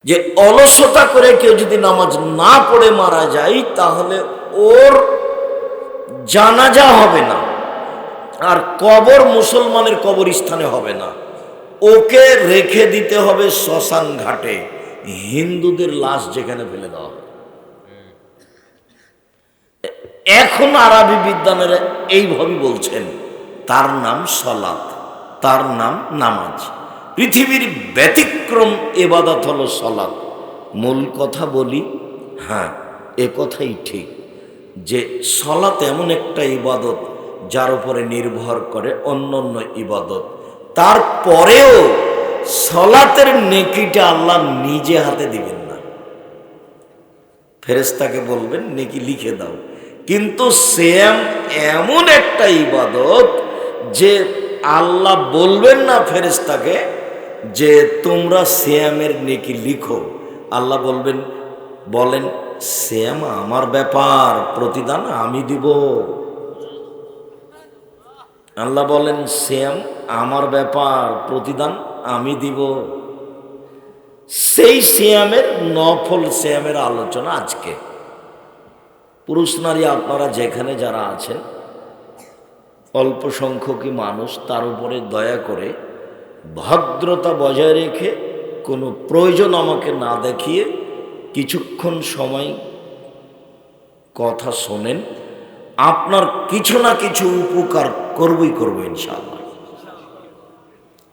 যে অলসতা করে কেউ যদি নামাজ না পড়ে মারা যায় তাহলে ওর জানাজা হবে না, আর কবর মুসলমানের কবরস্থানে হবে না, ওকে রেখে দিতে হবে শ্মশান ঘাটে, হিন্দুদের লাশ যেখানে ফেলে দেওয়া হবে। এখন আরবি বিদ্বানেরা এইভাবে বলছেন, তার নাম সলাত, তার নাম নামাজ। পৃথিবীর ব্যতিক্রম এবাদত হলো সলাত। মূল কথা বলি, হ্যাঁ এ কথাই ঠিক যে সলাত এমন একটা ইবাদত যার উপরে নির্ভর করে অন্যান্য ইবাদত। তারপরেও সলাতের নেকিটা আল্লাহ নিজে হাতে দিবেন না, ফেরেশতাকে বলবেন নেকি লিখে দাও। কিন্তু সিয়াম এমন একটা ইবাদত যে আল্লাহ বলবেন না ফেরেশতাকে যে তোমরা সিয়ামের নেকি লিখো, আল্লাহ বলেন সিয়াম আমার ব্যাপার, প্রতিদান আমি দিব। আল্লাহ বলেন সিয়াম আমার ব্যাপার, প্রতিদান আমি দিব। সেই সিয়ামের নফল সিয়ামের আলোচনা আজকে। পুরুষ নারী আপনারা যেখানে যারা আছেন, অল্প সংখ্যকই মানুষ, তার উপরে দয়া করে ভদ্রতা বজায় রেখে কোনো প্রয়োজন আমাকে না দেখিয়ে কিছুক্ষণ সময় কথা শোনেন, আপনার কিছু না কিছু উপকার করবই করবো ইনশাআল্লাহ।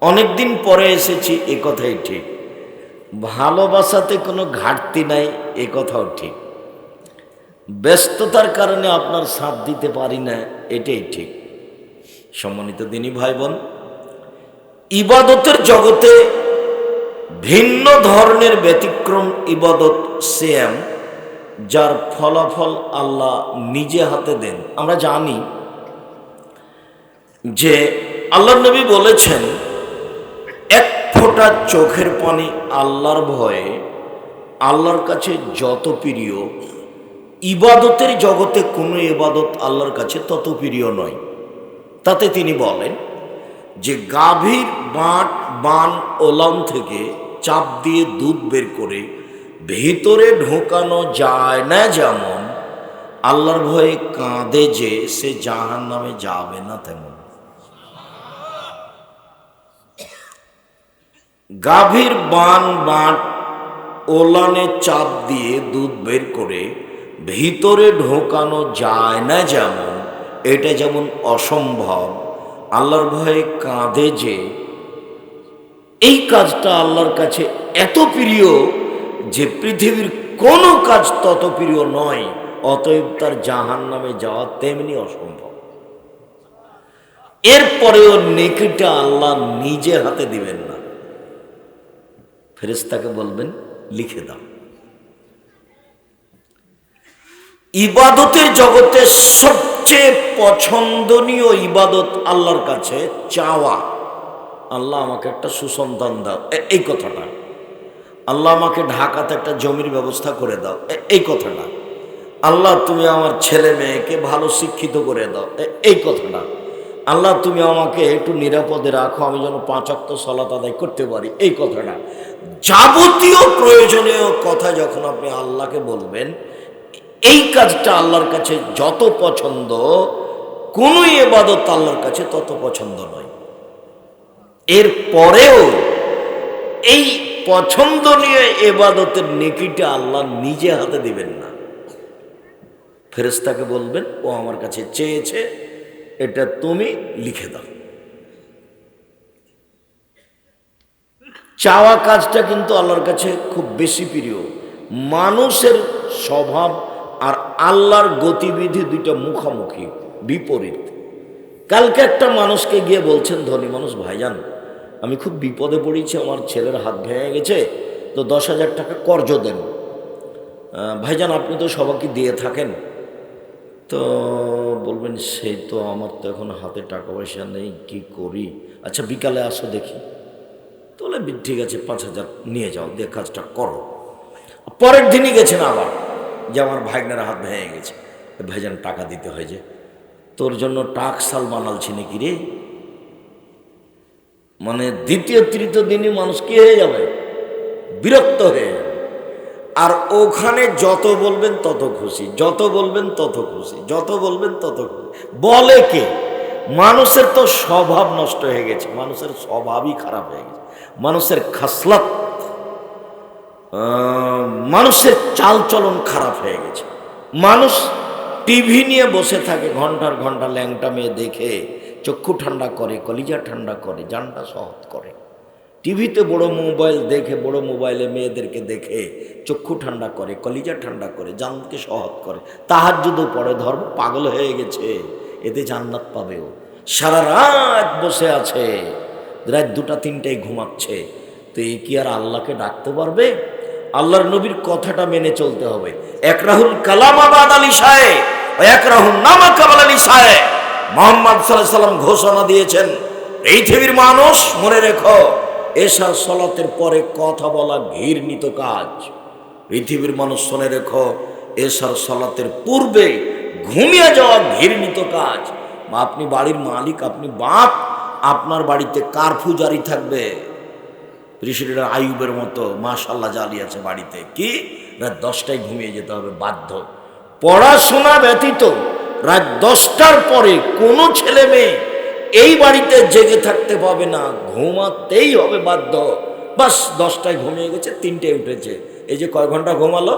অনেকদিন পরে এসেছি এ কথাই ঠিক, ভালোবাসাতে কোনো ঘাটতি নাই এ কথাও ঠিক, ব্যস্ততার কারণে আপনার সাথ দিতে পারি না এটাই ঠিক। সম্মানিত দিনী ভাই বোন, ইবাদতের জগতে ভিন্ন ধরনের ব্যতিক্রম ইবাদত সিয়াম, যার ফলাফল আল্লাহ নিজে হাতে দেন। আমরা জানি যে আল্লাহ নবী বলেছেন, এক ফোঁটা চোখের পানি আল্লাহর ভয়ে আল্লাহর কাছে যত প্রিয়, ইবাদতের জগতে কোনো ইবাদত আল্লাহর কাছে তত প্রিয় নয়। তাতে তিনি বলেন যে গাভীর বান ওলান থেকে চাপ দিয়ে দুধ বের করে ভিতরে ঢোকানো যায় না, যেমন আল্লাহর ভয়ে কাঁদে যে সে জাহান্নামে যাবে না, তেমন। গাভীর বাট ওলানে চাপ দিয়ে দুধ বের করে ভিতরে ঢোকানো যায় না, যেমন এটা যেমন অসম্ভব, আল্লাহর ভয়ে কাঁদে যে এই কাজটা আল্লাহর কাছে এত প্রিয় যে পৃথিবীর কোনো কাজ তত প্রিয় নয়, অতএব তার জাহান্নামে যাওয়া তেমনি অসম্ভব। এরপরেও নেকিটা আল্লাহ নিজে হাতে দিবেন না, ফেরেশতাকে বলবেন লিখে দাও। ইবাদতের জগতে সবচেয়ে পছন্দনীয় ইবাদত আল্লাহর কাছে চাওয়া। আল্লাহ আমাকে একটা সুসন্তান দাও, এই কথাটা। আল্লাহ আমাকে ঢাকাতে একটা জমির ব্যবস্থা করে দাও, এই কথাটা। আল্লাহ তুমি আমার ছেলে মেয়েকে ভালো শিক্ষিত করে দাও, এই কথাটা। আল্লাহ তুমি আমাকে একটু নিরাপদে রাখো, আমি যেন 5 ওয়াক্ত সালাত আদায় করতে পারি, এই কথাটা। যাবতীয় প্রয়োজনীয় কথা যখন আপনি আল্লাহকে বলবেন, এই কাজটা আল্লাহর কাছে যত পছন্দ, কোনো ইবাদত আল্লাহর কাছে তত পছন্দ নয়। এর পরেও এই পছন্দনীয় ইবাদতের নেকিটা আল্লাহ নিজে হাতে দিবেন না, ফেরেশতাকে বলবেন ও আমার কাছে চেয়েছে, এটা তুমি লিখে দাও। চাওয়া কাজটা কিন্তু আল্লাহর কাছে খুব বেশি প্রিয়। মানুষের স্বভাব আর আল্লাহর গতিবিধি দুইটা মুখামুখি, বিপরীত। কালকে একটা মানুষকে গিয়ে বলছেন, ধনী মানুষ, ভাইজান আমি খুব বিপদে পড়েছি, আমার ছেলের হাত ভেঙে গেছে, তো 10,000 টাকা কর্জ দেন। ভাইজান আপনি তো সবাইকে দিয়ে থাকেন, তো বলবেন সেই তো আমার তো এখন হাতে টাকা পয়সা নেই, কি করি, আচ্ছা বিকালে আসো দেখি। তাহলে ঠিক আছে 5,000 নিয়ে যাও, দিয়ে কাজটা করো। পরের দিনই গেছেন আবার, যে আমার ভাইগনার হাত ভেঙে গেছে, ভাইজান টাকা দিতে হয়, যে তোর জন্য টাকশাল বানালছি নাকি রে। মানে দ্বিতীয় তৃতীয় দিনই মানুষ কি হয়ে যাবে, বিরক্ত হয়ে যাবে। আর ওখানে যত বলবেন তত খুশি, যত বলবেন তত খুশি, যত বলবেন তত খুশি। বলে কে? মানুষের তো স্বভাব নষ্ট হয়ে গেছে, মানুষের স্বভাবই খারাপ হয়ে গেছে, মানুষের খাসলাত, মানুষের চালচলন খারাপ হয়ে গেছে। মানুষ টিভি নিয়ে বসে থাকে ঘন্টার ঘন্টা, ল্যাংটা মেয়ে দেখে চক্ষু ঠান্ডা করে, কলিজা ঠান্ডা করে, জানটা সহজ করে। টিভিতে বড় মোবাইল দেখে, বড় মোবাইলে মেয়েদেরকে দেখে চক্ষু ঠান্ডা করে, কলিজা ঠান্ডা করে, জানকে সহজ করে, তাহাজ্জুদও পড়ে, ধর্ম পাগল হয়ে গেছে, এতে জান্নাত পাবেও। সারা রাত বসে আছে, রাত 2টা-3টায় ঘুমাচ্ছে, তো এ কি আর আল্লাহকে ডাকতে পারবে? আল্লাহর নবীর কথাটা মেনে চলতে হবে। একরাহুল কালাম আবাদ আলী সাহে, একরাহুল নামা কাবাল আলী সাহে। মোহাম্মদ সাল্লাল্লাহু আলাইহি সাল্লাম ঘোষণা দিয়েছেন, এই পৃথিবীর মানুষ মনে রেখো, এশার সালাতের পরে কথা বলা ঘৃণিত কাজ। পৃথিবীর মানুষ শুনে রেখো, এশার সালাতের পূর্বে ঘুমিয়ে যাওয়া ঘৃণিত কাজ। আপনি বাড়ির মালিক, আপনি বাপ, আপনার বাড়িতে কারফিউ জারি থাকবে। প্রেসিডেন্ট আইয়ুবের মতো মাশাআল্লাহ জালি আছে বাড়িতে, কি রাত 10টায় ঘুমিয়ে যেতে হবে বাধ্য। পড়াশোনা ব্যতীত রাত 10টার পরে কোনো ছেলে মেয়ে এই বাড়িতে জেগে থাকতে পাবে না, ঘুমাতেই হবে বাধ্য। বাস 10টায় ঘুমিয়ে গেছে, 3টায় উঠেছে, এই যে কয় ঘন্টা ঘুমালো?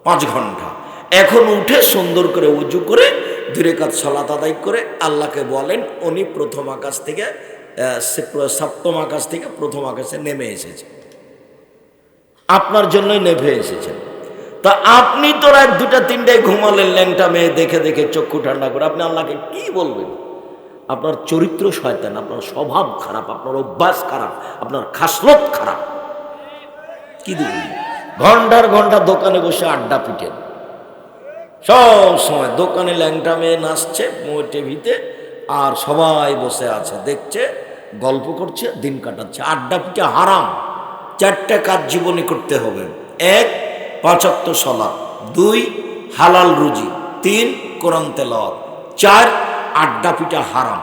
5 ঘন্টা। এখন উঠে সুন্দর করে উজু করে 2 রাকাত সালাত আদায় করে আল্লাহকে বলেন, উনি প্রথম আকাশ থেকে, সপ্তম আকাশ থেকে প্রথম আকাশে নেমে এসেছে, আপনার জন্যই নেমে এসেছেন। তা আপনি তো রাত 2টা-3টায় ঘুমালেন ল্যাংটা মেয়ে দেখে দেখে চক্ষু ঠান্ডা করে, আপনি আল্লাহকে কি বলবেন? আপনার চরিত্র শয়তান, আপনার স্বভাব খারাপ, আপনার অভ্যাস খারাপ, আপনার খাসলত খারাপ। কি দিবেন? ঘন্টার ঘন্টা দোকানে বসে আড্ডা পিটেন, সব সময় দোকানে ল্যাংটা মেয়ে নাচছে টিভিতে, আর সবাই বসে আছে দেখছে, গল্প করছে, দিন কাটাচ্ছে। আড্ডা পিটে হারাম। 4টা কাজ জীবনে করতে হবে। 1 5 ওয়াক্ত সালাত, 2 হালাল রুজি, 3 কোরআন তেলাওয়াত, 4 আড্ডা পিটা হারাম।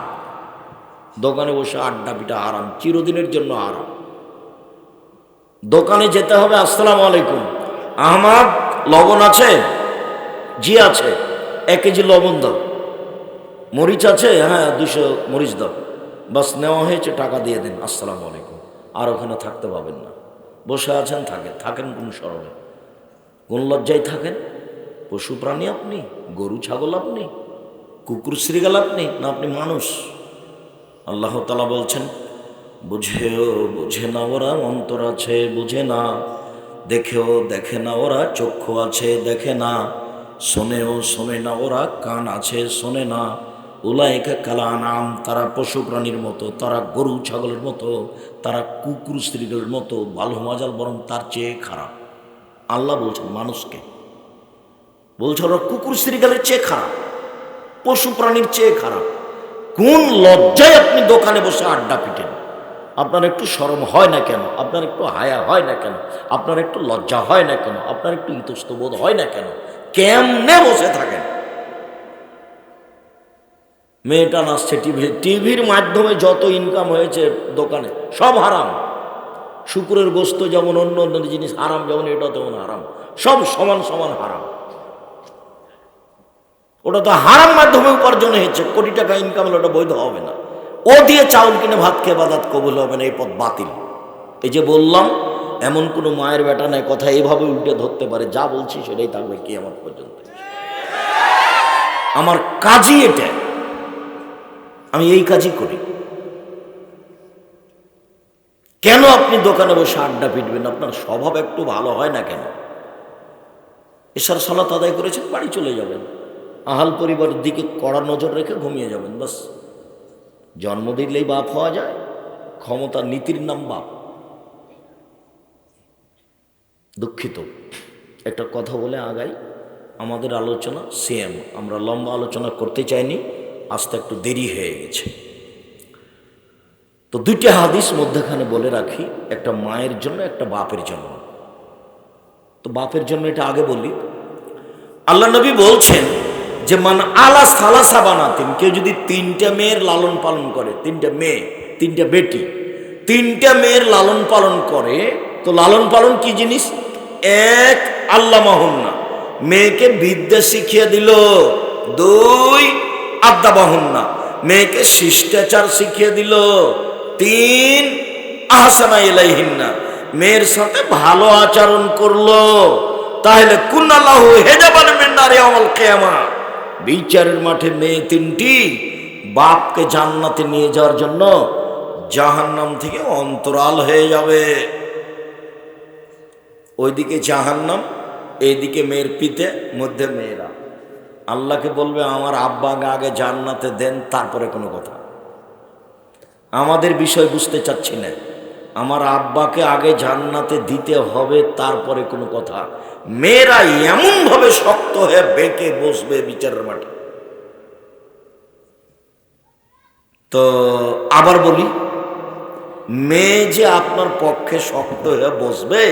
দোকানে বসে আড্ডা পিটা হারাম, চিরদিনের জন্য হারাম। দোকানে যেতে হবে, আসসালামু আলাইকুম, আহমদ লবণ আছে? জি আছে। 1 কেজি লবণ দাও। মরিচ আছে? হ্যাঁ 200 মরিচ দাও। বাস নেওয়া হয়েছে, টাকা দিয়ে দিন, আসসালামু আলাইকুম। আর ওখানে থাকতে পাবেন না। বসে আছেন, থাকেন কোন শরমে, কোন লজ্জায় থাকেন? পশু প্রাণী আপনি? গরু ছাগল আপনি? কুকুর শ্রীগাল আপনি? না আপনি মানুষ? আল্লাহ তাআলা বলছেন, বুঝে না ওরা, অন্তর আছে বুঝে না, দেখেও দেখে না ওরা, চক্ষু আছে দেখে না, শোনে না ওরা, কান আছে শোনে না। উলাইকা কাল আনাম, তারা পশু প্রাণীর মতো, তারা গরু ছাগলের মতো, তারা কুকুর শ্রীগালের মতো, ভালো মজাল, বরং তার চেয়ে খারাপ। আল্লাহ বলছেন মানুষকে, বলছে ওরা কুকুর শ্রীগালের চেয়ে খারাপ, পশু প্রাণীর চেয়ে খারাপ। কোন লজ্জায় আপনি দোকানে বসে আড্ডা পিটেন? আপনার একটু শরম হয় না কেন? আপনার একটু হায়া হয় না কেন? আপনার একটু লজ্জা হয় না কেন? আপনার একটু ইতস্তবোধ হয় না কেন? কেমনে বসে থাকেন? মেয়েটা নাচছে টিভির মাধ্যমে, যত ইনকাম হয়েছে দোকানে সব হারাম। শুকুরের গোস্ত যেমন অন্য অন্য জিনিস হারাম, যেমন এটা তেমন হারাম, সব সমান সমান হারাম। ওটা তো হারাম মাধ্যমে উপার্জন হয়েছে, কোটি টাকা ইনকাম হলে ওটা বৈধ হবে না। ও দিয়ে চাউল কিনে ভাত খেয়ে বাদাত কবুল হবে না, এই পথ বাতিল। এই যে বললাম, এমন কোনো মায়ের বেটা নাই কথা এইভাবে উল্টে ধরতে পারে, যা বলছি সেটাই থাকবে কিয়ামত পর্যন্ত। আমার কাজই এটা, আমি এই কাজই করি। কেন আপনি দোকানে বসে আড্ডা পিটবেন? আপনার স্বভাব একটু ভালো হয় না কেন? এশার সালাত আদায় করেছেন, বাড়ি চলে যাবেন, আহাল পরিবারের দিকে কড়া নজর রেখে ঘুমিয়ে যাবেন, বাস। জন্ম দিলেই বাপ হওয়া যায়? ক্ষমতা নীতির নাম বাপ। দুঃখিত, একটা কথা বলে আগাই। আমাদের আলোচনা সেম, আমরা লম্বা আলোচনা করতে চাইনি, আজকে একটু দেরি হয়ে গেছে। তো 2টা হাদিস মধ্যখানে বলে রাখি, একটা মায়ের জন্য, একটা বাপের জন্য। তো বাপের জন্য এটা আগে বলি। আল্লাহ নবী বলছেন যে মান আলা সালাসা বানাতিন, কেউ যদি 3টা মেয়ের লালন পালন করে, 3টা মেয়ে, 3টা বেটি, 3টা মেয়ের লালন পালন করে, তো লালন পালন কি জিনিস? এক, আল্লামাহুন্না, মেয়েকে বিদ্যা শিখিয়ে দিল। দুই, আদ্দাবাহুন্না, মেয়েকে শিষ্টাচার শিখিয়ে দিল। তিন, আহসানা ইলাইহিন্না, মেয়ের সাথে ভালো আচরণ করলো। তাহলে কুনাল্লাহু হেজাবান মিন নারি ইয়াউমাল কিয়ামা, বিচারের মাঠে মেয়ে তিনটি বাপকে জান্নাতে নিয়ে যাওয়ার জন্য জাহান্নাম থেকে অন্তরাল হয়ে যাবে। ওইদিকে জাহান্নাম, এইদিকে মেয়ের পিতে, মধ্যে মেয়েরা। আল্লাহকে বলবে আমার আব্বাকে আগে জান্নাতে দেন, তারপরে কোনো কথা। আমাদের বিষয় বুঝতে চাচ্ছি না, আমার আব্বাকে আগে জান্নাতে দিতে হবে, তারপরে কোনো কথা। মেয়েরা এমনভাবে শক্ত হয়ে বেঁকে বসবে বিচারের মাঠে। তো আবার বলি, মেয়ে যে আপনার পক্ষে শক্ত হয়ে বসবে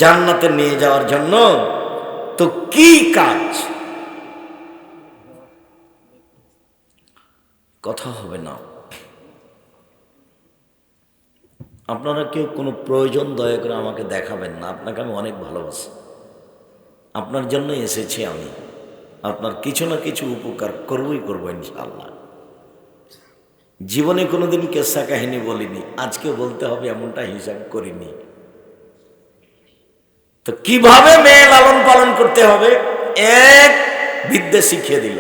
জান্নাতে নিয়ে যাওয়ার জন্য, তো কি কাজ? কথা হবে না। আপনারা কেউ কোনো প্রয়োজন দয়া করে আমাকে দেখাবেন না, আপনাকে আমি অনেক ভালোবাসি, আপনার জন্য এসেছি আমি, আপনার কিছু না কিছু উপকার করবই করবো ইনশাআল্লাহ। জীবনে কোনোদিন কেসা কাহিনী বলিনি, আজকে বলতে হবে এমনটা হিসাব করিনি। তো কিভাবে মেয়ে লালন পালন করতে হবে? এক, বিদ্যা শিখিয়ে দিল।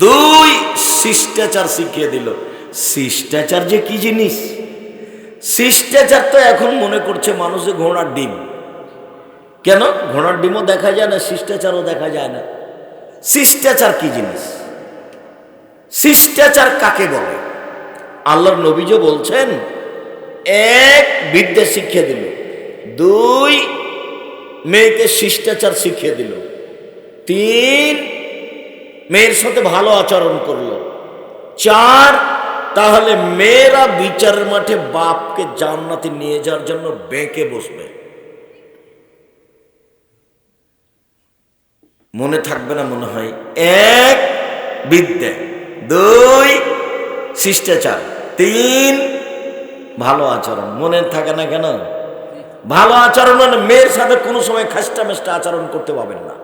দুই, শিষ্টাচার শিখিয়ে দিল। শিষ্টাচার যে কি জিনিস? শিষ্টাচার তো এখন মনে করছে মানুষে ঘোড়ার ডিম। কেন? ঘোড়ার ডিমও দেখা যায় না, শিষ্টাচারও দেখা যায় না। শিষ্টাচার কি জিনিস? শিষ্টাচার কাকে বলে? আল্লাহর নবীজি বলছেন, এক, বিদ্যা শিখিয়ে দিল। দুই, মেয়েকে শিষ্টাচার শিখিয়ে দিল। তিন, মেয়ের সাথে ভালো আচরণ করলো। চার, তাহলে মেয়েরা বিচারের মাঠে বাপকে জান্নাতে নিয়ে যাওয়ার জন্য বেঁকে বসবে। মনে থাকবে না মনে হয়? এক, বিদ্যা। দুই, শিষ্টাচার। তিন, ভালো আচরণ। মনে থাকে না কেন? ভালো আচরণ মানে মেয়ের সাথে কোনো সময় খাস্টা মেস্টা আচরণ করতে পারবেন না।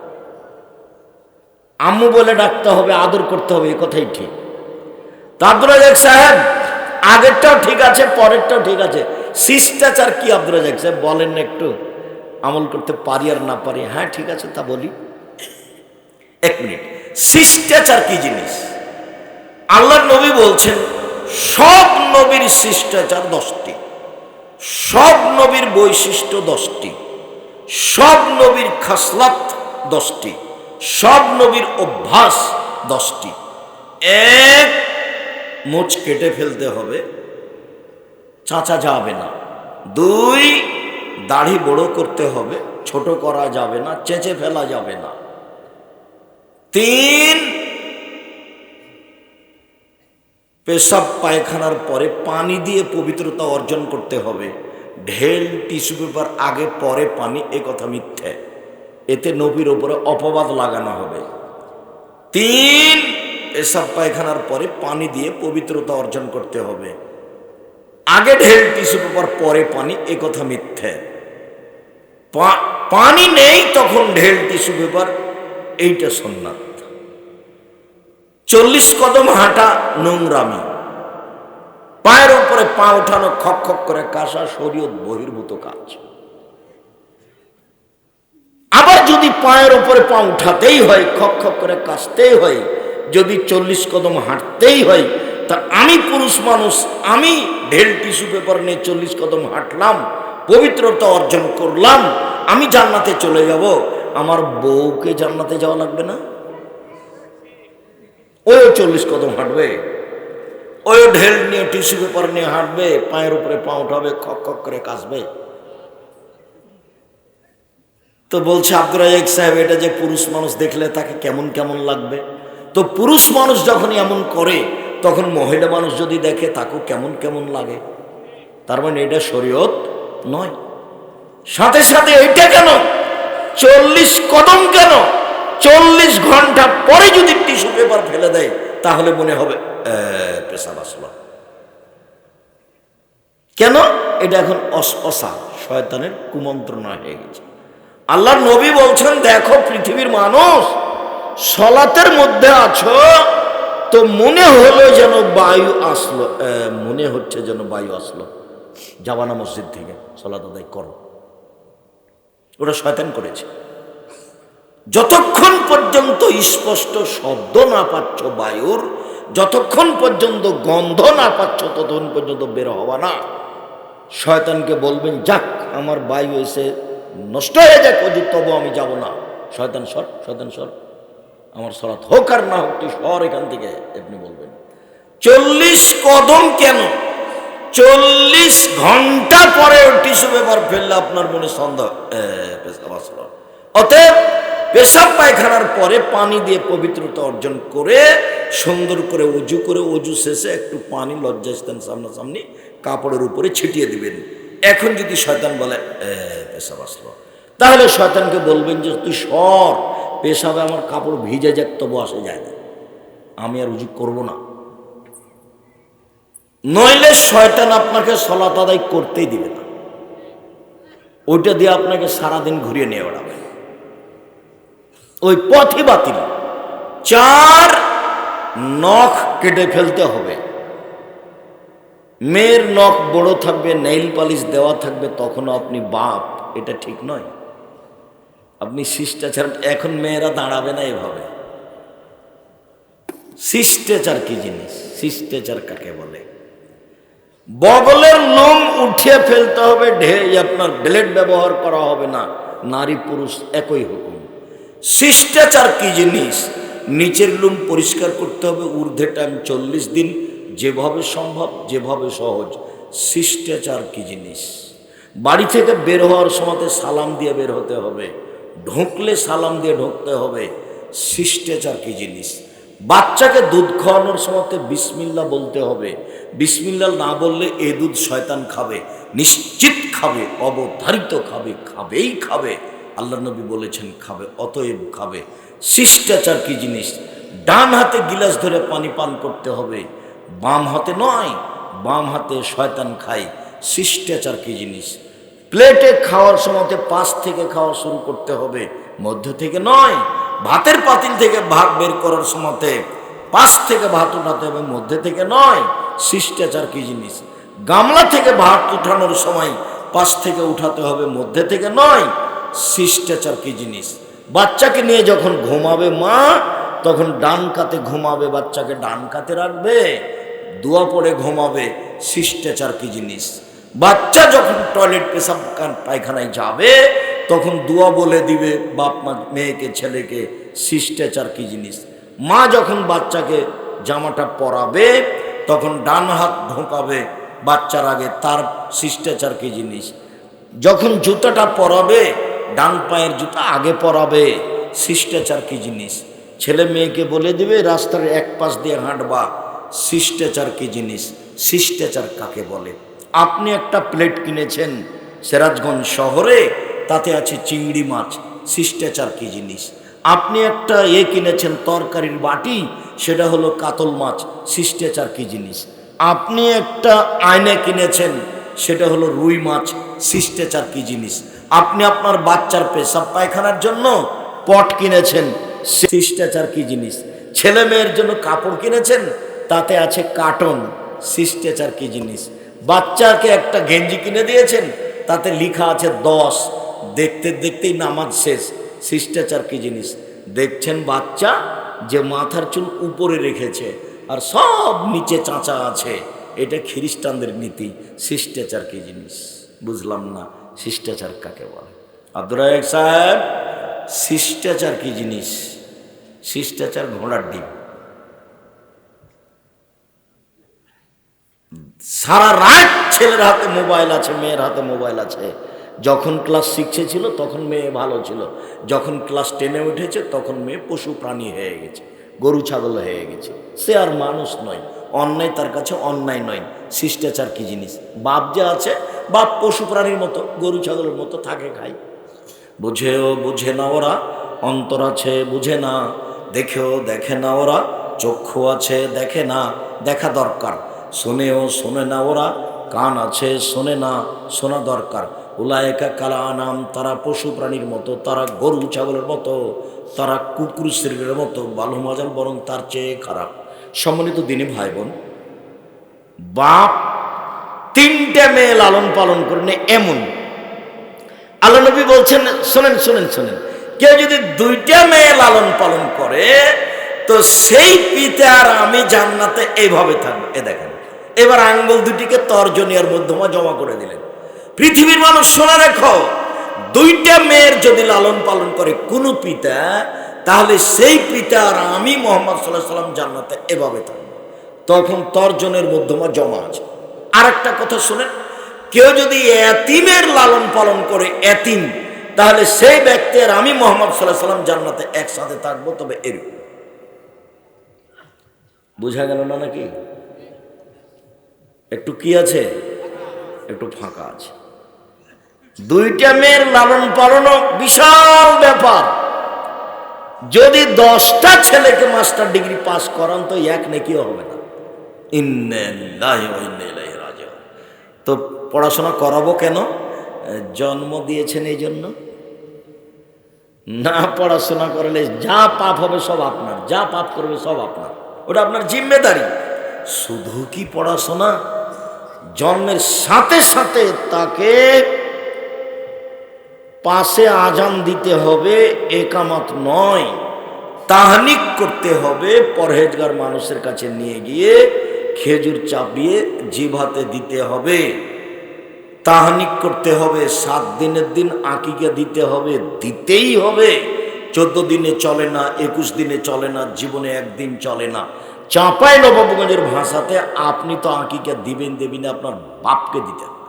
আম্মু বলে ডাকতে হবে, আদর করতে হবে, এই কথাই ঠিক। আব্দুর রাজ্জাক সাহেব, আগেরটাও ঠিক আছে, পরেরটাও ঠিক আছে, শিষ্টাচার কি আব্দুর রাজ্জাক সাহেব বলেন না, একটু আমল করতে পারি আর না পারি। হ্যাঁ ঠিক আছে, তা বলি। এক মিনিট, শিষ্টাচার কি জিনিস? আল্লাহর নবী বলছেন, সব নবীর শিষ্টাচার 10টি, সব নবীর বৈশিষ্ট্য 10টি, সব নবীর খাসলাত 10টি, সব নবীর অভ্যাস 10টি। এক, মোচ কেটে ফেলতে হবে, চাচা যাবে না। দুই, দাড়ি বড় করতে হবে, ছোট করা যাবে না, চেঁচে ফেলা যাবে না। তিন, পেশাব পায়খানার পরে পানি দিয়ে পবিত্রতা অর্জন করতে হবে। ঢেল টিস্যু পেপার আগে পরে পানি, এ কথা মিথ্যে, এতে নবীর ওপরে অপবাদ লাগানো হবে। তিন, পেশাব পায়খানার পরে পানি দিয়ে পবিত্রতা অর্জন করতে হবে। আগে ঢেল টিস্যু পেপার পরে পানি, এ কথা মিথ্যে। পানি নেই তখন ঢেল টিস্যু পেপার, এইটা সুন্নাত। 40 কদম হাঁটা নোংরামি, পায়ের উপরে পা ওঠানো খক খক করে কাশা শরীয়ত বহির্ভূত কাজ। আবার যদি পায়ের উপরে পা উঠাতেই হয়, খক খক করে কাশতেই হয়, যদি 40 কদম হাঁটতেই হয়, তা আমি পুরুষ মানুষ, আমি ঢেল টিস্যু পেপার নিয়ে 40 কদম হাঁটলাম, পবিত্রতা অর্জন করলাম, আমি জান্নাতে চলে যাব। আমার বউকে জান্নাতে যাওয়া লাগবে না? ওই 40 কদম হাঁটবে, ওই ঢেল নিয়ে টিস্যু পেপার নিয়ে হাঁটবে, পায়ের উপরে পা উঠাবে, খক খক করে কাশবে। তো বলছে আব্দুর রাজ্জাক সাহেব, এটা যে পুরুষ মানুষ দেখলে তাকে কেমন কেমন লাগবে? তো পুরুষ মানুষ যখন এমন করে, তখন মহিলা মানুষ যদি দেখে তাকেও কেমন কেমন লাগে। তার মানে এটা শরীয়ত নয়। সাথে সাথে এটা কেন 40 কদম কেন? 40 ঘন্টা পরে যদি টিস্যু পেপার ফেলে দেয়, তাহলে মনে হবে পেশাব আসলো। কেন? এটা এখন অসা শয়তানের কুমন্ত্রণা হয়ে গেছে। আল্লাহর নবী বলছেন, দেখো পৃথিবীর মানুষ, সলাতের মধ্যে আছো তো মনে হলো যেন বায়ু আসলো, মনে হচ্ছে যেন বায়ু আসলো, জাবানা মসজিদ থেকে সলাত আদায় করো। ওটা শয়তান করেছে। যতক্ষণ পর্যন্ত স্পষ্ট শব্দ না পাচ্ছ বায়ুর, যতক্ষণ পর্যন্ত গন্ধ না পাচ্ছ, ততক্ষণ পর্যন্ত বের হওয়া না। শয়তানকে বলবেন, যাক আমার বায়ু এসে নষ্ট হয়ে যাক ওদিক, তবু আমি যাব না। শয়তান সর, শয়তান সর, আমার সলাৎ হোক আর না হোক, তুই সর এখান থেকে। আপনি বলবেন 40 কদম কেন? 40 ঘন্টা পরে টিস্যু পেপার ফেললে আপনার মনে সন্দেহ পেশাব আসলো। অতএব পেশাব পায়খানার পরে পানি দিয়ে পবিত্রতা অর্জন করে সুন্দর করে অজু শেষে একটু পানি লজ্জাস্থান সামনাসামনি কাপড়ের উপরে ছিটিয়ে দিবেন। এখন যদি শয়তান বলে পেশাব আসলো, তাহলে শয়তানকে বলবেন যে তুই সর, পেশাবে আমার কাপড় ভিজে যাক তবু আসে যায় না, আমি আর উজু করব না। নইলে শয়তান আপনাকে সলাত আদায় করতেই দিবে না, ওইটা দিয়ে আপনাকে সারাদিন ঘুরিয়ে নিয়ে বেড়াবে, ওই পথই বাতিল। 4 নখ কেটে ফেলতে হবে। মেয়ের নখ বড় থাকবে, নেইল পালিশ দেওয়া থাকবে, তখনও আপনি বাপ, এটা ঠিক নয়। আপনি শিষ্টাচার, এখন মেয়েরা দাঁড়াবে না এভাবে। শিষ্টাচার কি জিনিস? শিষ্টাচার কাকে বলে? বগলের লোম উঠিয়ে ফেলতে হবে, আপনার ব্লেড ব্যবহার করা হবে না। নারী পুরুষ একই হুকুম। শিষ্টাচার কি জিনিস? নিচের লোম পরিষ্কার করতে হবে, ঊর্ধ্বে টাইম 40 দিন, যেভাবে সম্ভব, যেভাবে সহজ। শিষ্টাচার কি জিনিস? বাড়ি থেকে বের হওয়ার সময় সালাম দিয়ে বের হতে হবে, ঢুকলে সালাম দিয়ে ঢুকতে হবে। শিষ্টাচার কি জিনিস? বাচ্চাকে দুধ খাওয়ানোর সময় বিসমিল্লাহ বলতে হবে, বিসমিল্লাহ না বললে এ দুধ শয়তান খাবে, নিশ্চিত খাবে, অবধারিত খাবে, খাবেই খাবে। আল্লাহ নবী বলেছেন খাবে, অতএব খাবে। শিষ্টাচার কি জিনিস? ডান হাতে গিলাস ধরে পানি পান করতে হবে, বাম হাতে নয়, বাম হাতে শয়তান খায়। শিষ্টাচার কি জিনিস? প্লেটে খাওয়ার সময় পাশ থেকে খাওয়া শুরু করতে হবে, মধ্য থেকে নয়। ভাতের পাতিল থেকে ভাত বের করার সময় পাশ থেকে ভাত উঠাতে হবে, মধ্যে থেকে নয়। শিষ্টাচার কি জিনিস? গামলা থেকে ভাত উঠানোর সময় পাশ থেকে উঠাতে হবে, মধ্যে থেকে নয়। শিষ্টাচার কি জিনিস? বাচ্চাকে নিয়ে যখন ঘুমাবে মা, তখন ডান কাতে ঘুমাবে, বাচ্চাকে ডান কাতে রাখবে, দোয়া পড়ে ঘুমাবে। শিষ্টাচার কি জিনিস? বাচ্চা যখন টয়লেট পেশাব পায়খানায় যাবে, তখন দোয়া বলে দিবে বাপ মা মেয়েকে, ছেলেকে। শিষ্টাচার কি জিনিস? মা যখন বাচ্চাকে জামাটা পরাবে, তখন ডান হাত ঢোকাবে বাচ্চার আগে, তার শিষ্টাচার কি জিনিস? যখন জুতাটা পরাবে, ডান পায়ের জুতা আগে পরাবে। শিষ্টাচার কি জিনিস? ছেলে মেয়েকে বলে দিবে রাস্তার এক পাশ দিয়ে হাঁটবা। শিষ্টাচার কি জিনিস? শিষ্টাচার কাকে বলে? আপনি একটা প্লেট কিনেছেন সিরাজগঞ্জ শহরে, তাতে আছে চিংড়ি মাছ। শিষ্টাচার কি জিনিস? আপনি একটা কিনেছেন তরকারির বাটি, সেটা হলো কাতল মাছ। শিষ্টাচার কি জিনিস? আপনি একটা আয়না কিনেছেন, সেটা হলো রুই মাছ। শিষ্টাচার কি জিনিস? আপনি আপনার বাচ্চার পেশাব পায়খানার জন্য পট কিনেছেন। শিষ্টাচার কি জিনিস? ছেলে মেয়ের জন্য কাপড় কিনেছেন, তাতে আছে কার্টন। শিষ্টাচার কি জিনিস? বাচ্চাকে একটা গেঞ্জি কিনে দিয়েছেন, তাতে লেখা আছে 10, দেখতে দেখতেই নামাজ শেষ। শিষ্টাচার কি জিনিস? দেখছেন বাচ্চা যে মাথার চুল উপরে রেখেছে আর সব নিচে চাঁচা আছে, এটা খ্রিস্টানদের নীতি। শিষ্টাচার কি জিনিস? বুঝলাম না, শিষ্টাচার কাকে বলে? আব্দুর রাজ্জাক সাহেব, শিষ্টাচার কি জিনিস? শিষ্টাচার ঘোড়ার ডিম। সারা রাত ছেলের হাতে মোবাইল আছে, মেয়ের হাতে মোবাইল আছে। যখন ক্লাস 6-এ ছিল তখন মেয়ে ভালো ছিল, যখন ক্লাস 10-এ উঠেছে তখন মেয়ে পশু প্রাণী হয়ে গেছে, গরু ছাগল হয়ে গেছে। সে আর মানুষ নয়, অন্যায় তার কাছে অন্যায় নয়। শিষ্টাচার কি জিনিস? বাপ যে আছে, বাপ পশু প্রাণীর মতো, গরু ছাগলের মতো থাকে, খায়। বুঝেও বুঝে না ওরা, অন্তর আছে বুঝে না, দেখেও দেখে না ওরা, চক্ষু আছে দেখে না, দেখা দরকার। শোনেও শোনে না ওরা, কান আছে শোনে না, শোনা দরকার। উলায়েকা কালা আনাম, তারা পশু প্রাণীর মতো, তারা গরু ছাগলের মতো, তারা কুকুর শ্রেণীর মতো, বালু মজাল বরং তার চেয়ে খারাপ। সম্মানিত দিনী ভাই বোন, বাপ তিনটে মেয়ে লালন পালন করেন এমন আল্লাহ নবী বলছেন, শোনেন শোনেন শোনেন, কেউ যদি দুইটা মেয়ে লালন পালন করে তো সেই পিতা আর আমি জান্নাতে এইভাবে থাকবো। এ দেখেন, এবার আঙ্গুল দুটিকে তর্জনীর মধ্যমা জমা করে দিলেন। পৃথিবীর মানুষ শোনা রেখো, দুইটা মেয়ের যদি লালন পালন করে কোনো পিতা, তাহলে সেই পিতা আর আমি মুহাম্মদ সাল্লাল্লাহু আলাইহি সাল্লাম জান্নাতে এভাবে থাকবো। তখন তর্জনের মধ্যমা জমা আছে। আরেকটা কথা শুনেন, কেউ যদি এতিমের লালন পালন করে এতিম, তাহলে সেই ব্যক্তি আর আমি মুহাম্মদ সাল্লাল্লাহু আলাইহি সাল্লাম জান্নাতে একসাথে থাকবো। তবে এরকম বোঝা গেল না নাকি? একটু কি আছে, একটু ফাঁকা আছে। দুইটা মেয়ের লালন পালনও বিশাল ব্যাপার। যদি 10টা ছেলেকে মাস্টার ডিগ্রি পাস করান তো এক নেকিও হবে না। ইন্নালিল্লাহি ওয়া ইন্না ইলাইহি রাজিউন। তো পড়াশোনা করাবো কেন? জন্ম দিয়েছেন এই জন্য। না পড়াশোনা করলে যা পাপ হবে সব আপনার, যা পাপ করবে সব আপনার, ওটা আপনার জিম্মেদারি। শুধু কি পড়াশোনা, জন্মের সাথে সাথে তাকে পাশে আজান দিতে হবে, একামত নয়, তাহনিক করতে হবে। পরহেজগার মানুষের কাছে নিয়ে গিয়ে খেজুর চাপিয়ে জিভাতে দিতে হবে, তাহনিক করতে হবে। 7 দিনের দিন আকিকা দিতে হবে, দিতেই হবে। 14 দিনে চলে না, 21 দিনে চলে না, জীবনে একদিন চলে না। চাঁপাই নবাবগঞ্জের ভাষাতে আপনি তো আকিকা দিবেন দেবেন, আপনার বাপকে দিতে হবে,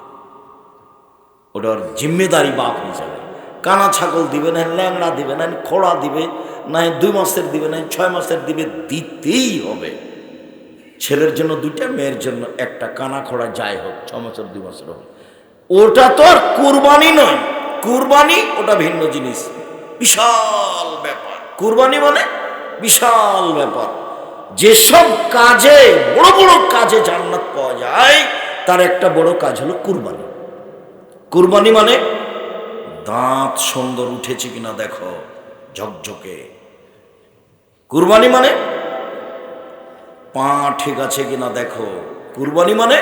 ওটার জিম্মেদারি বাপ হিসাবে। কানা ছাগল দিবে না, ল্যাংড়া দিবে না, খোড়া দিবে না, 2 মাসের দিবে না, 6 মাসের দিবে, দিতেই হবে। ছেলের জন্য 2টা, মেয়ের জন্য 1টা, কানা খোড়া যাই হোক, 6 মাসের 2 মাসের হোক। ওটা তো আর কুরবানি নয়, কুরবানি ওটা ভিন্ন জিনিস, বিশাল ব্যাপার। কুরবানি মানে বিশাল ব্যাপার। যেসব কাজে, বড় বড় কাজে জান্নাত পাওয়া যায়, তার একটা বড় কাজ হলো কুরবানি। কুরবানি মানে দাঁত সুন্দর উঠেছে কিনা দেখো, ঝকঝকে। কুরবানি মানে পা ঠিক আছে কিনা দেখো। কুরবানি মানে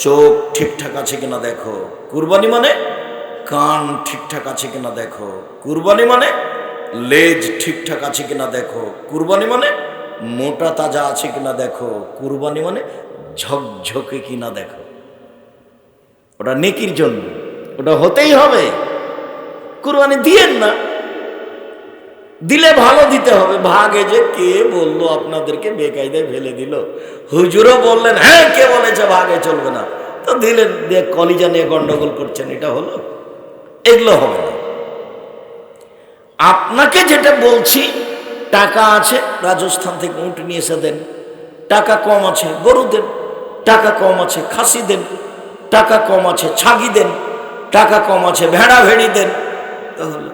চোখ ঠিকঠাক আছে কিনা দেখো। কুরবানি মানে কান ঠিকঠাক আছে কিনা দেখো। কুরবানি মানে লেজ ঠিকঠাক আছে কিনা দেখো। কুরবানি মানে মোটা তাজা আছে কিনা দেখো। কুরবানি মানে ঝকঝকে কিনা দেখো। ওটা নেকির জন্য, ওটা হতেই হবে। কুরবানি দিয়েন না, দিলে ভালো দিতে হবে। ভাগে যে কে বললো আপনাদেরকে বেকায়দায় ফেলে দিল, হুজুরও বললেন হ্যাঁ কে বলেছে ভাগে চলবে না, তো দিলেন, দিয়ে কলিজা নিয়ে গন্ডগোল করছেন, এটা হলো? এগুলো হবে না। আপনাকে যেটা বলছি, টাকা আছে, রাজস্থান থেকে উট নিয়ে এসে দেন। টাকা কম আছে, গরু দেন। টাকা কম আছে, খাসি দেন। টাকা কম আছে, ছাগি দেন। টাকা কম আছে, ভেড়া ভেড়ি দেন। তাহলে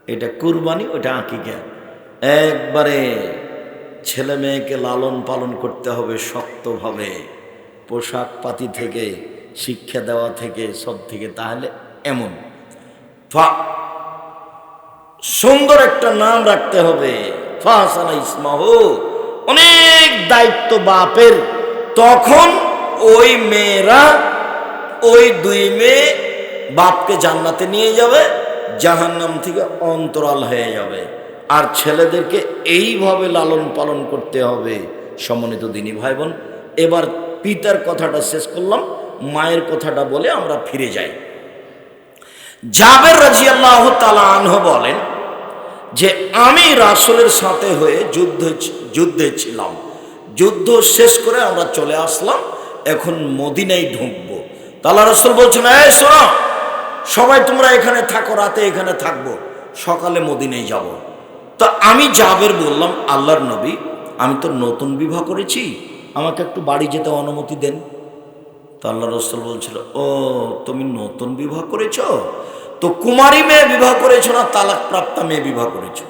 এটা কুরবানি, ওটা আকিকা। একবারে ছেলে মেয়েকে লালন পালন করতে হবে শক্তভাবে, পোশাক পাতি থেকে, শিক্ষা দেওয়া থেকে, সব থেকে। তাহলে এমন সুন্দর একটা নাম রাখতে হবে, ফাহসানা ইসমাহু। অনেক দায়িত্ব বাপের। তখন ওই মেয়েরা, ওই 2 মেয়ে বাপকে জান্নাতে নিয়ে যাবে, জাহান্নাম থেকে অন্তরাল হয়ে যাবে। আর ছেলেদেরকে এইভাবে লালন পালন করতে হবে। সম্মানিত দিনী ভাই বোন, এবার পিতার কথাটা শেষ করলাম, মায়ের কথাটা বলে আমরা ফিরে যাই। জাবের রাদিয়াল্লাহু তাআলা আনহু বলেন যে আমি রাসূলের সাথে হয়ে যুদ্ধে ছিলাম। যুদ্ধ শেষ করে আমরা চলে আসলাম, এখন মদিনায় ঢুকবো। তাআলা রাসূল বলছেন, এই শোনো, সবাই তোমরা এখানে থাকো, রাতে এখানে থাকবো, সকালে মদিনায় যাব। তো আমি জাবের বললাম, আল্লাহর নবী, আমি তো নতুন বিবাহ করেছি, আমাকে একটু বাড়ি যেতে অনুমতি দেন। তো আল্লাহ রাসূল বলছিল, ও তুমি নতুন বিবাহ করেছো, তো কুমারী মেয়ে বিবাহ করেছো না তালাক প্রাপ্তা মেয়ে বিবাহ করেছো?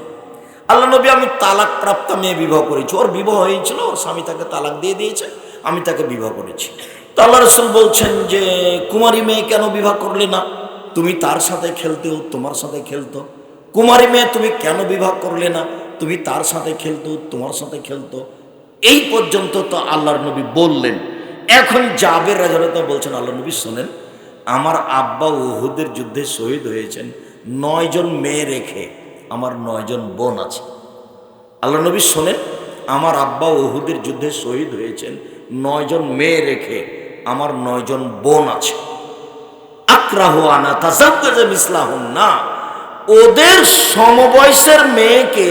আল্লাহ নবী, আমি তালাক প্রাপ্তা মেয়ে বিবাহ করেছি। ওর বিবাহ হয়েছিল, ওর স্বামী তাকে তালাক দিয়ে দিয়েছে, আমি তাকে বিবাহ করেছি। তো আল্লাহ রাসূল বলছেন যে কুমারী মেয়ে কেন বিবাহ করলে না? তুমি তার সাথে খেলতেও, তোমার সাথে খেলতো। কুমারী মেয়ে তুমি কেন বিবাহ করলে না? তুমি তার সাথে খেলতো, তোমার সাথে খেলতো। এই পর্যন্ত তো আল্লাহর নবী বললেন। এখন জাবের রাদিয়াল্লাহু বলছেন, আল্লাহ নবী শোনেন, আমার আব্বা উহুদের যুদ্ধে শহীদ হয়েছেন 9 জন মেয়ে রেখে, আমার 9 জন বোন আছে। আল্লাহ নবী শোনেন, আমার আব্বা উহুদের যুদ্ধে শহীদ হয়েছেন 9 জন মেয়ে রেখে, আমার 9 জন বোন আছে। আকরাহু আনা তাযাওয়াজা মিসলাহুন্না, ওদের সমবয়সের মেয়েকে,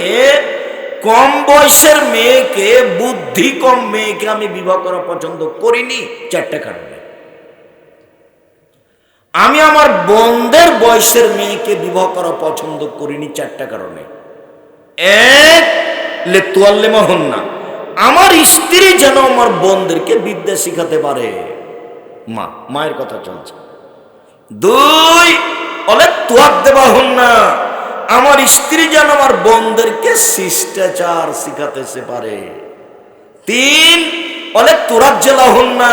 কম বয়সের মেয়েকে, বুদ্ধি কম মেয়েকে আমি বিবাহ করা পছন্দ করিনি 4টা কারণে। আমি আমার বোনদের বয়সের মেয়েকে বিবাহ করা পছন্দ করিনি 4টা কারণে। এক, লিতুআল্লিমাহুন্না, আমার স্ত্রী যেন আমার বোনদেরকে বিদ্যা শিখাতে পারে। মায়ের কথা চলছে। 2, লিতুআদ্দিবাহুন্না, আমার স্ত্রী যেন আমার বোনদেরকে শিষ্টাচার শিখাতে পারে। 3, লিতুরাজ্জিলাহুন্না,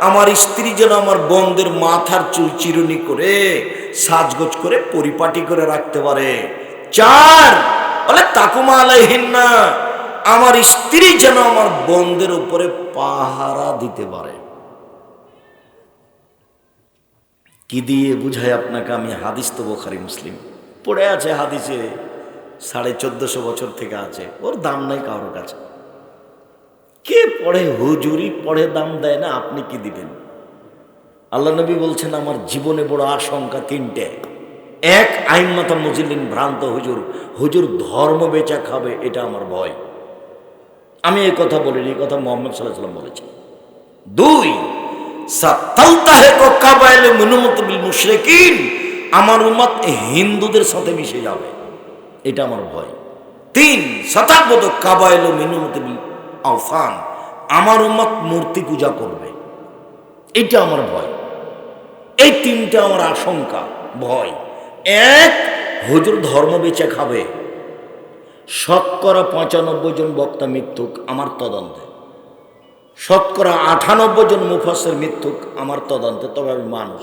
আমার স্ত্রী যেন আমার বোনদের মাথার চুল চিরুনি করে, সাজগোজ করে, পরিপাটি করে রাখতে পারে। 4, তাকুমা আলাইহিন্না, আমার স্ত্রী যেন আমার বোনদের উপরে পাহারা দিতে পারে। কি দিয়ে বুঝাই আপনাকে আমি? হাদিস তো বুখারী মুসলিম পড়ে আছে, হাদিসে 1450 বছর থেকে আছে, ওর দাম নাই কারোর কাছে। কে পড়ে? হুজুরি পড়ে, দাম দেয় না, আপনি কি দিবেন? আল্লাহ নবী বলছেন, আমার জীবনে বড় আশঙ্কা 3টে। এক, আইম্মাতা মুজিল্লিন, ভ্রান্ত হুজুর, হুজুর ধর্ম বেচা খাবে, এটা আমার ভয়। আমি এই কথা বলিনি, এই কথা মুহাম্মদ সাল্লাল্লাহু আলাইহি ওয়াসাল্লাম বলেছেন। 2, সাতালতাহিকু কাবাইলু মিন উম্মাতিল মুশরিকিন, আমার উম্মত হিন্দুদের সাথে মিশে যাবে, এটা আমার ভয়। 3, সাতাবুদু কাবাইলু মিন উম্মাতিল আওসান, আমার উম্মত মূর্তি পূজা করবে, এটা আমার ভয়। এই 3টা আমার আশঙ্কা, ভয়। 1, হুজুর ধর্ম বেচে খাবে, 95% জন বক্তা মিথ্যুক আমার তদন্তে, 98% জন মুফাসসির মিথ্যুক আমার তদন্তে, তবে আমি মানুষ।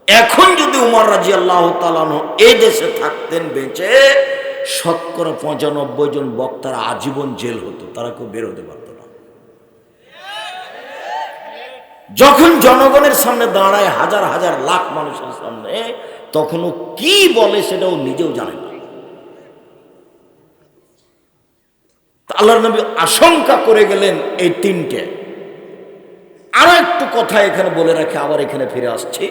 এখন যদি উমর রাদিয়াল্লাহু তাআলা আনহু এই দেশে থাকতেন বেঁচে, 95% জন বক্তারা আজীবন জেল হতো, তারা কেউ বের হতে পারত না। যখন জনগণের সামনে দাঁড়ায়, হাজার হাজার লাখ মানুষের সামনে, তখন ও কি বলে সেটাও নিজেও জানে না। আল্লাহর নবী আশঙ্কা করে গেলেন এই 3টে। আরো একটু কথা এখানে বলে রাখে, আবার এখানে ফিরে আসছি।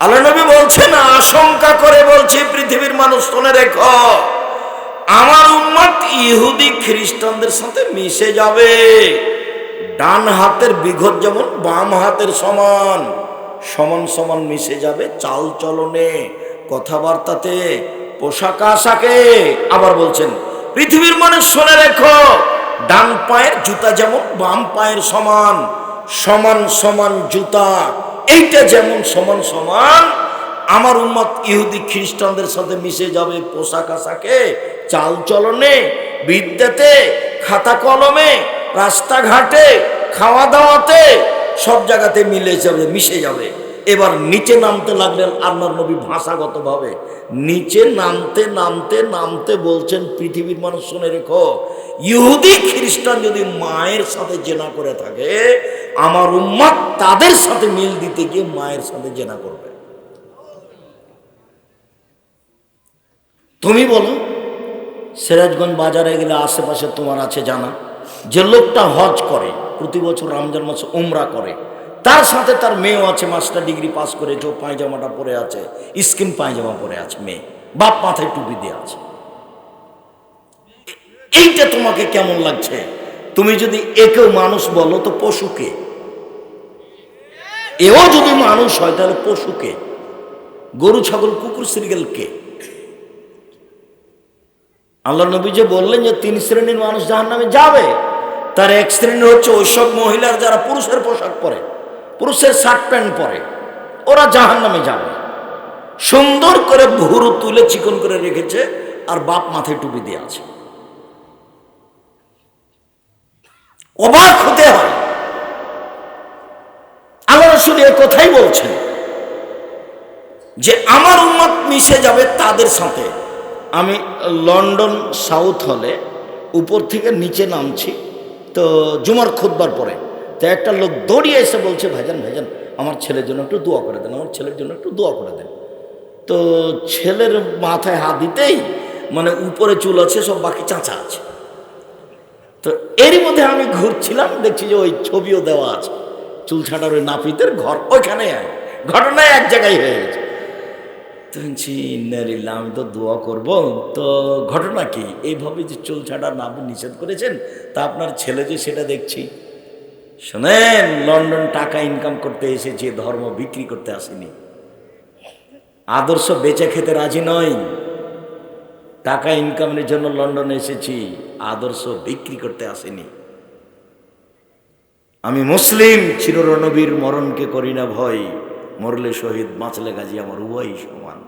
আল্লাহ নবী বলছেন, আশঙ্কা করে বলছি, পৃথিবীর মানুষ শুনে রেখো, আমার উম্মত ইহুদি খ্রিস্টানদের সাথে মিশে যাবে। ডান হাতের বিঘত যেমন বাম হাতের সমান, সমান সমান মিশে যাবে, চাল চলনে, কথাবার্তাতে, পোশাক আশাকে। আবার বলছেন, পৃথিবীর মানুষ শুনে রেখো, ডান পায়ের জুতা যেমন বাম পায়ের সমান, সমান সমান জুতা, এইটা যেমন সমান সমান, আমার উম্মত ইহুদি খ্রিস্টানদের সাথে মিশে যাবে, পোশাক আশাকে, চাল চলনে, বিদ্যাতে, খাতা কলমে, রাস্তাঘাটে, খাওয়া দাওয়াতে, সব জায়গাতে মিশে যাবে। এবার নিচে নামতে লাগলেন আল্লাহর নবী ভাষাগতভাবে। নিচে নামতে নামতে নামতে বলছেন, পৃথিবীর মানুষ শুনে রেখো, ইহুদি খ্রিস্টান যদি মায়ের সাথে জেনা করে থাকে, আমার উম্মত তাদের সাথে মিল দিতে গিয়ে মায়ের সাথে জেনা করবে। তুমি বলো, সিরাজগঞ্জ বাজারে গেলে আশেপাশে তোমার আছে জানা, যে লোকটা হজ করে, প্রতি বছর রমজান মাসে উমরা করে, তার সাথে তার মেয়েও আছে, মাস্টার ডিগ্রি পাস করেছে, ও পায়জামাটা পরে আছে, স্কিন পায়জামা পরে আছে, মেয়ে, বাপ মাথায় টুপি দিয়ে আছে। এইটা তোমাকে কেমন লাগছে? তুমি যদি একেও মানুষ বলো তো পশুকে, এও যদি মানুষ হয় তাহলে পশুকে, গরু ছাগল কুকুর শ্রীগেলকে। আল্লাহ নবী যে বললেন যে 3 শ্রেণীর মানুষ জাহান্নামে যাবে, তার এক শ্রেণী হচ্ছে ওইসব মহিলার যারা পুরুষের পোশাক পরে, পুরুষের শার্ট প্যান্ট পরে, ওরা জাহান্নামে যাবে। সুন্দর করে ভুরু তুলে চিকন করে রেখেছে, আর বাপ মাথায় টুপি দিয়ে আছে। অবাক হতে হয়। কথাই বলছেন যে আমার উম্মত মিশে যাবে তাদের সাথে। আমি লন্ডন সাউথ হলে উপর থেকে নিচে নামছি, তো জুমার খুতবার পরে তো একটা লোক দৌড়িয়ে এসে বলছে, ভাইজান ভাইজান আমার ছেলের জন্য একটু দোয়া করে দেন, আমার ছেলের জন্য একটু দোয়া করে দেন। তো ছেলের মাথায় হাত দিতেই মানে উপরে চুল আছে, সব বাকি চাঁচা আছে। তো এরই মধ্যে আমি ঘুরছিলাম, দেখছি যে ওই ছবিও দেওয়া আছে, চুল ছাটার ওই নাপিতের ঘর ওইখানে, ঘটনায় এক জায়গায় হয়ে গেছে। তো আমি তো দোয়া করব, তো ঘটনা কি? এইভাবে যে চুল ছাটা নাপিত নিষেধ করেছেন, তা আপনার ছেলে যে সেটা দেখছি। শোনেন, লন্ডন টাকা ইনকাম করতে এসেছে, ধর্ম বিক্রি করতে আসেনি। আদর্শ বেচে খেতে রাজি নয়। টাকা ইনকামের জন্য লন্ডনে এসেছি, আদর্শ বিক্রি করতে আসেনি। আমি মুসলিম, চিরনবীর মরণকে করি না ভয়, মরলে শহীদ বাঁচলে গাজী আমার উভয়ই সমান।